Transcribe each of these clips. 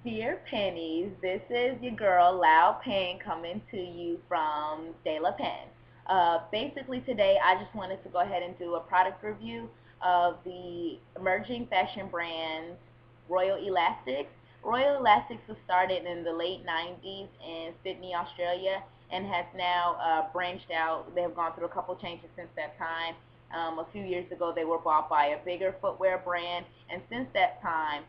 Dear Pennies, this is your girl Loud Pen coming to you from De La Pen. Basically today I just wanted to go ahead and do a product review of the emerging fashion brand Royal Elastics. Royal Elastics was started in the late 90s in Sydney, Australia, and has now branched out. They have gone through a couple changes since that time. A few years ago they were bought by a bigger footwear brand, and since that time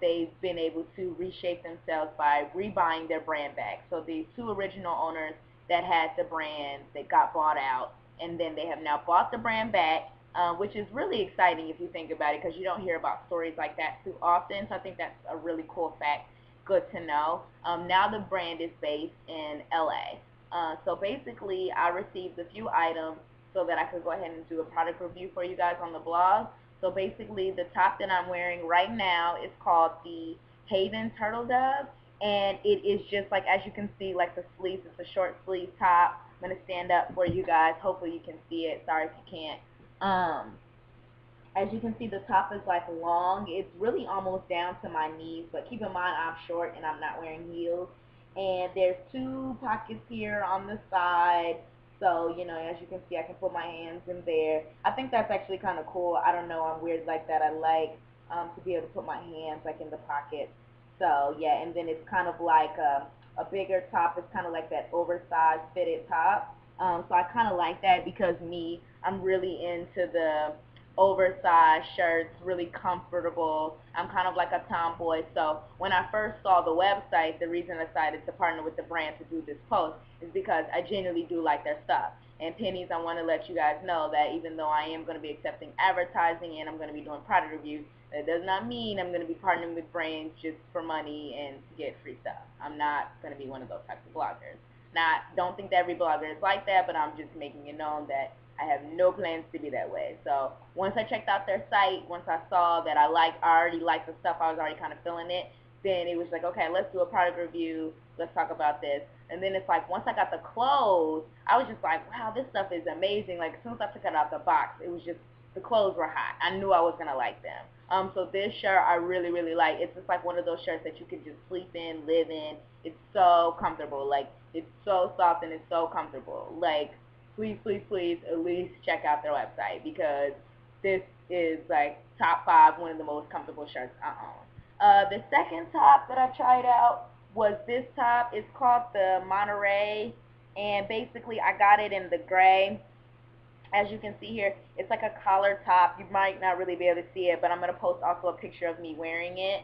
they've been able to reshape themselves by rebuying their brand back. So the two original owners that had the brand, they got bought out, and then they have now bought the brand back, which is really exciting if you think about it, because you don't hear about stories like that too often. So I think that's a really cool fact. Good to know. Now the brand is based in LA. So basically, I received a few items so that I could go ahead and do a product review for you guys on the blog. So basically, the top that I'm wearing right now is called the Haven Turtle Dove, and it is just like, as you can see, like the sleeves. It's a short sleeve top. I'm gonna stand up for you guys. Hopefully, you can see it. Sorry if you can't. As you can see, the top is like long. It's really almost down to my knees, but keep in mind I'm short and I'm not wearing heels. And there's two pockets here on the side. So, as you can see, I can put my hands in there. I think that's actually kind of cool. I don't know, I'm weird like that. I like to be able to put my hands like in the pockets. So, yeah, and then it's kind of like a bigger top. It's kind of like that oversized fitted top. So I kind of like that because I'm really into the oversized shirts, really comfortable. I'm kind of like a tomboy. So when I first saw the website, the reason I decided to partner with the brand to do this post is because I genuinely do like their stuff. And Pennies, I want to let you guys know that even though I am going to be accepting advertising and I'm going to be doing product reviews, that does not mean I'm going to be partnering with brands just for money and to get free stuff. I'm not going to be one of those types of bloggers. Not, don't think that every blogger is like that, but I'm just making it known that I have no plans to be that way. So once I checked out their site, once I saw that I already liked the stuff, I was already kind of feeling it. Then it was like, okay, let's do a product review. Let's talk about this. And then it's like, once I got the clothes, I was just like, wow, this stuff is amazing. Like as soon as I took it out the box, it was just, the clothes were hot. I knew I was gonna like them. So this shirt I really, really like. It's just like one of those shirts that you can just sleep in, live in. It's so comfortable. Like it's so soft and it's so comfortable. Like please, please, please at least check out their website because this is like top five, one of the most comfortable shirts I own. The second top that I tried out was this top. It's called the Monterey, and basically I got it in the gray. As you can see here, it's like a collar top. You might not really be able to see it, but I'm going to post also a picture of me wearing it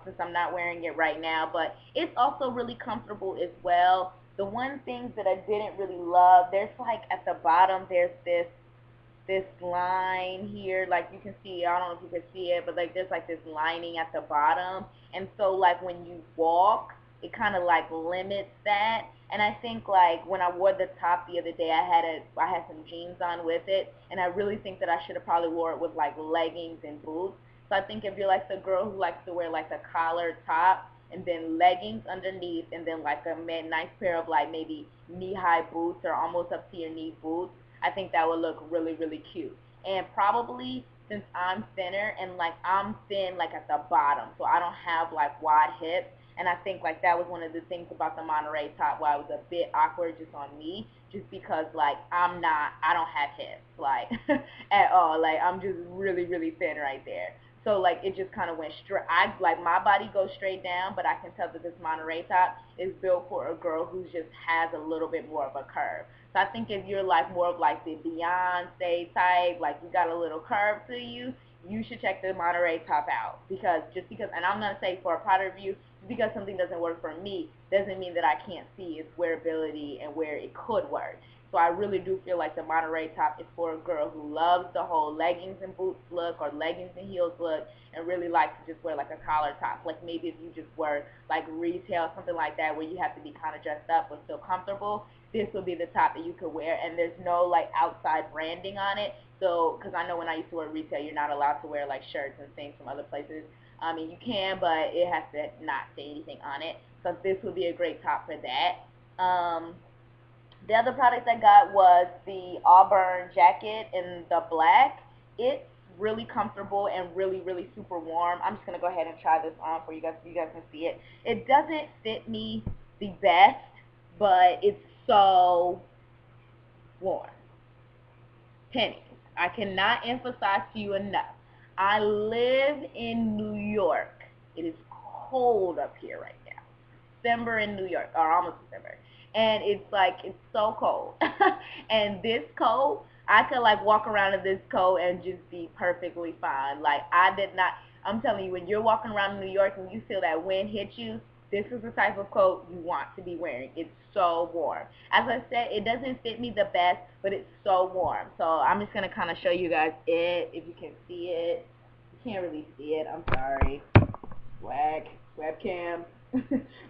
since I'm not wearing it right now. But it's also really comfortable as well. The one thing that I didn't really love, there's like at the bottom, there's this line here, like you can see, I don't know if you can see it, but like there's like this lining at the bottom, and so like when you walk, it kind of like limits that. And I think like when I wore the top the other day, I had some jeans on with it, and I really think that I should have probably wore it with like leggings and boots. So I think if you're like the girl who likes to wear like the collared top and then leggings underneath, and then like a nice pair of like maybe knee-high boots or almost up to your knee boots, I think that would look really, really cute. And probably since I'm thinner and like I'm thin like at the bottom, so I don't have like wide hips. And I think like that was one of the things about the Monterey top why it was a bit awkward just on me, just because like I don't have hips like at all. Like I'm just really, really thin right there. So like it just kind of went straight. I like my body goes straight down, but I can tell that this Monterey top is built for a girl who just has a little bit more of a curve. So I think if you're like more of like the Beyonce type, like you got a little curve to you, you should check the Monterey top out because, and I'm gonna say for a product review, just because something doesn't work for me doesn't mean that I can't see its wearability and where it could work. So I really do feel like the Monterey top is for a girl who loves the whole leggings and boots look or leggings and heels look and really likes to just wear like a collar top. Like maybe if you just wear like retail, something like that where you have to be kind of dressed up but still comfortable, this will be the top that you could wear, and there's no like outside branding on it. So, because I know when I used to work retail, you're not allowed to wear like shirts and things from other places. I mean, you can, but it has to not say anything on it. So this would be a great top for that. The other product I got was the Auburn jacket in the black. It's really comfortable and really, really super warm. I'm just gonna go ahead and try this on for you guys so you guys can see it. It doesn't fit me the best, but it's so warm. Pennies. I cannot emphasize to you enough. I live in New York. It is cold up here right now. December in New York, or almost December, and it's like it's so cold. And this coat, I could like walk around in this coat and just be perfectly fine. Like I did not. I'm telling you, when you're walking around in New York and you feel that wind hit you, this is the type of coat you want to be wearing. It's so warm. As I said, it doesn't fit me the best, but it's so warm. So I'm just gonna kind of show you guys it, if you can see it. You can't really see it. I'm sorry. Whack webcam.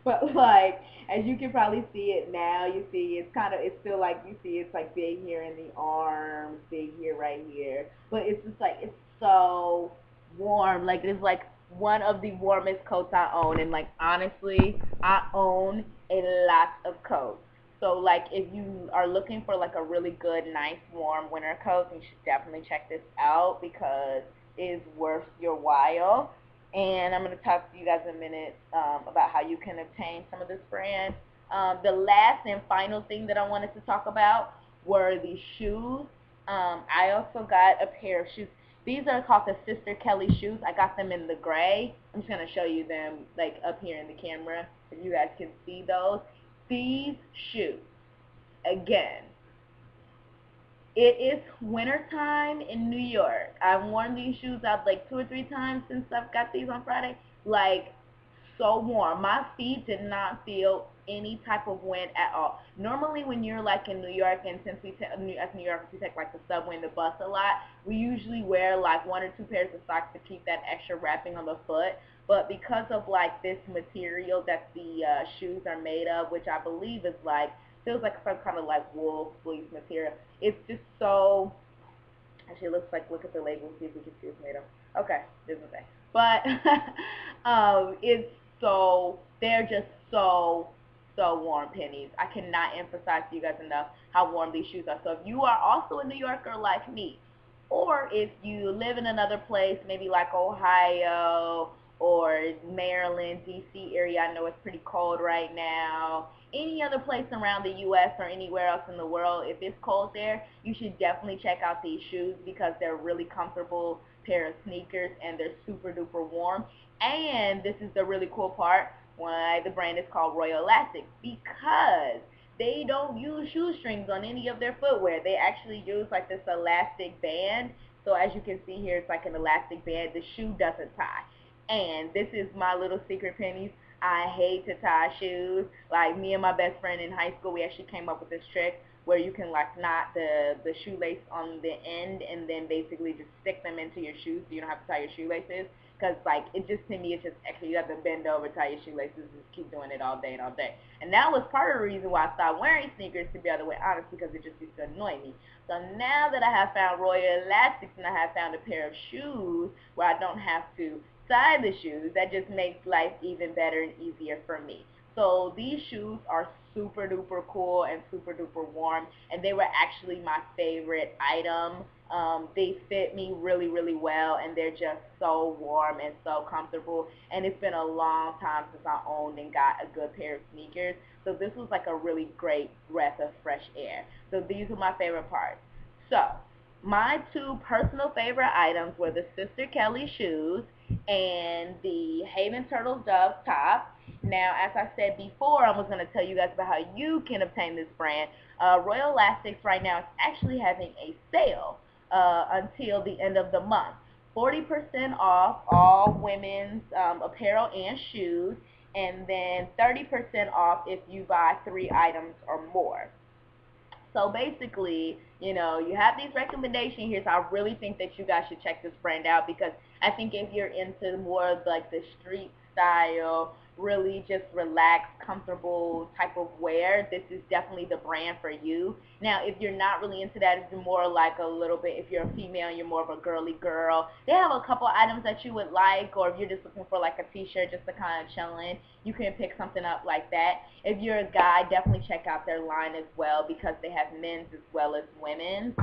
But like as you can probably see it now, you see it's still like you see it's like big here in the arms, big here right here. But it's just like it's so warm. Like it's like one of the warmest coats I own, and like honestly, I own a lot of coats. So like if you are looking for like a really good, nice, warm winter coat, you should definitely check this out because it is worth your while. And I'm going to talk to you guys in a minute about how you can obtain some of this brand. The last and final thing that I wanted to talk about were the shoes. I also got a pair of shoes. These are called the Sister Kelly shoes. I got them in the gray. I'm just going to show you them like up here in the camera so you guys can see those. These shoes, again, it is wintertime in New York. I've worn these shoes out like 2 or 3 times since I've got these on Friday. Like, so warm. My feet did not feel any type of wind at all. Normally when you're like in New York, and since as New Yorkers we take like the subway and the bus a lot, we usually wear like 1 or 2 pairs of socks to keep that extra wrapping on the foot. But because of like this material that the shoes are made of, which I believe is like feels like some kind of like wool fleece material. It's just so, actually it looks like, look at the label, see if we can see it's made of. Okay, doesn't say. But it's so, they're just so warm, pennies. I cannot emphasize to you guys enough how warm these shoes are. So if you are also a New Yorker like me, or if you live in another place, maybe like Ohio or Maryland, D.C. area, I know it's pretty cold right now. Any other place around the U.S. or anywhere else in the world, if it's cold there, you should definitely check out these shoes because they're really comfortable pair of sneakers and they're super duper warm. And this is the really cool part, why the brand is called Royal Elastic, because they don't use shoestrings on any of their footwear. They actually use like this elastic band. So as you can see here, it's like an elastic band. The shoe doesn't tie. And this is my little secret, pennies. I hate to tie shoes. Like me and my best friend in high school, we actually came up with this trick where you can like knot the shoelace on the end and then basically just stick them into your shoes so you don't have to tie your shoelaces. Because like it just, to me, it's just extra. You have to bend over, tie your shoelaces, and just keep doing it all day and all day. And that was part of the reason why I stopped wearing sneakers, to be all the way honest, because it just used to annoy me. So now that I have found Royal Elastics and I have found a pair of shoes where I don't have to tie the shoes, that just makes life even better and easier for me. So these shoes are super duper cool and super duper warm, and they were actually my favorite item. They fit me really, really well, and they're just so warm and so comfortable. And it's been a long time since I owned and got a good pair of sneakers, so this was like a really great breath of fresh air. So these are my favorite parts. So my two personal favorite items were the Sister Kelly shoes and the Haven Turtles Dove top. Now, as I said before, I was going to tell you guys about how you can obtain this brand. Royal Elastics right now is actually having a sale until the end of the month. 40% off all women's apparel and shoes, and then 30% off if you buy 3 items or more. So basically, you know, you have these recommendations here, so I really think that you guys should check this brand out because I think if you're into more of like the street style, really just relaxed, comfortable type of wear, this is definitely the brand for you. Now, if you're not really into that, if you're more like a little bit, if you're a female and you're more of a girly girl, they have a couple items that you would like, or if you're just looking for like a t-shirt just to kind of chill in, you can pick something up like that. If you're a guy, definitely check out their line as well because they have men's as well as women's.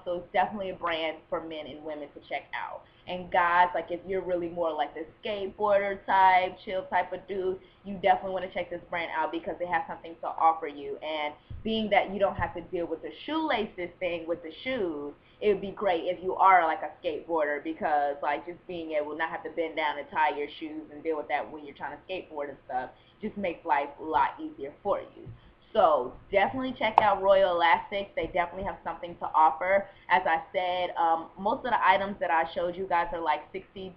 So it's definitely a brand for men and women to check out. And guys, like if you're really more like the skateboarder type, chill type of dude, you definitely want to check this brand out because they have something to offer you. And being that you don't have to deal with the shoelaces thing with the shoes, it would be great if you are like a skateboarder because like just being able to not have to bend down and tie your shoes and deal with that when you're trying to skateboard and stuff just makes life a lot easier for you. So definitely check out Royal Elastics. They definitely have something to offer. As I said, most of the items that I showed you guys are like $60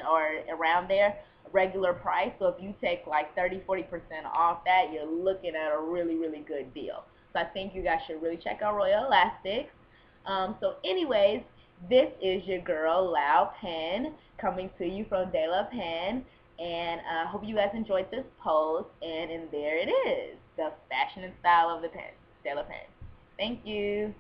or around there, regular price. So if you take like 30–40% off that, you're looking at a really, really good deal. So I think you guys should really check out Royal Elastics. So anyways, this is your girl, Loud Pen, coming to you from De La Pen. And I hope you guys enjoyed this post. And there it is, the fashion and style of the pen, De La Pen. Thank you.